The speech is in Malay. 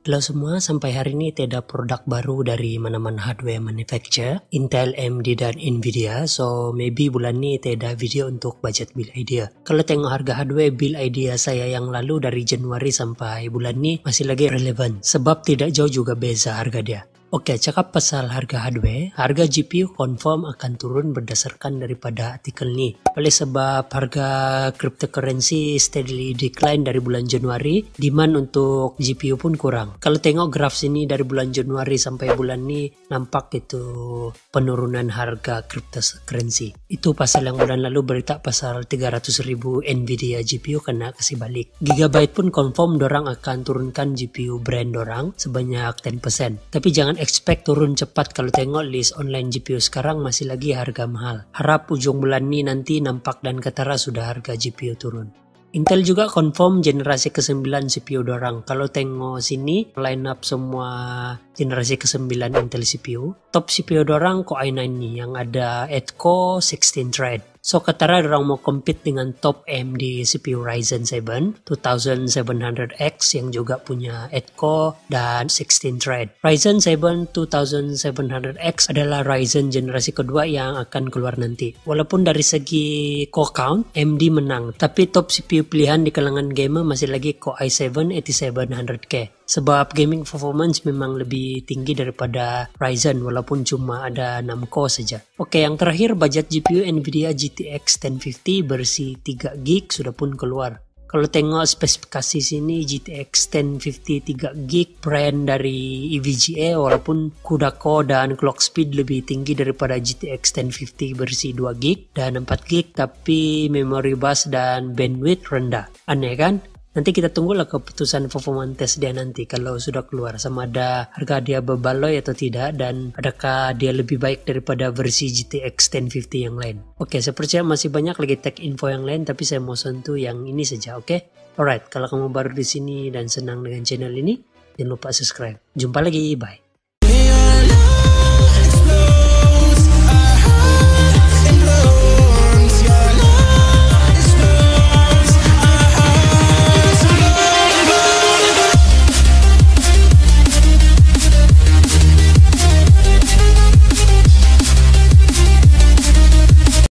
Halo semua, sampai hari ini tidak ada produk baru dari mana-mana hardware manufacturer, Intel, AMD dan Nvidia. So maybe bulan ni tidak ada video untuk budget build idea. Kalau tengok harga hardware build idea saya yang lalu dari Januari sampai bulan ni masih lagi relevan. Sebab tidak jauh juga beza harga dia. Oke, cakap pasal harga hardware, harga GPU confirm akan turun berdasarkan daripada artikel ni. Oleh sebab harga cryptocurrency steadily decline dari bulan Januari, demand untuk GPU pun kurang. Kalau tengok graf sini dari bulan Januari sampai bulan ni, nampak itu penurunan harga cryptocurrency. Itu pasal yang bulan lalu berita pasal 300,000 Nvidia GPU kena kasih balik. Gigabyte pun confirm dorang akan turunkan GPU brand dorang sebanyak 10%. Tapi jangan expect turun cepat kalau tengok list online GPU sekarang masih lagi harga mahal. Harap ujung bulan ni nanti nampak dan ketara sudah harga GPU turun. Intel juga confirm generasi ke-9 CPU dorang. Kalau tengok sini, line up semua generasi ke-9 Intel CPU. Top CPU dorang Core i9 ni yang ada 8 core 16 thread. So ketara dorang mau compete dengan top AMD CPU Ryzen 7 2700X yang juga punya 8 core dan 16 thread. Ryzen 7 2700X adalah Ryzen generasi kedua yang akan keluar nanti. Walaupun dari segi core count AMD menang, tapi top CPU pilihan di kalangan gamer masih lagi Core i7 8700K. Sebab gaming performance memang lebih tinggi daripada Ryzen walaupun cuma ada 6 core saja. Oke, yang terakhir budget GPU Nvidia GTX 1050 bersih 3GB sudah pun keluar. Kalau tengok spesifikasi sini GTX 1050 3GB brand dari EVGA walaupun CUDA core dan clock speed lebih tinggi daripada GTX 1050 bersih 2GB dan 4GB tapi memory bus dan bandwidth rendah. Aneh kan? Nanti kita tunggulah keputusan performance test dia nanti kalau sudah keluar sama ada harga dia berbaloi atau tidak dan adakah dia lebih baik daripada versi GTX 1050 yang lain. Oke, saya percaya masih banyak lagi tech info yang lain tapi saya mau sentuh yang ini saja, oke? Alright, kalau kamu baru di sini dan senang dengan channel ini, jangan lupa subscribe. Jumpa lagi, bye.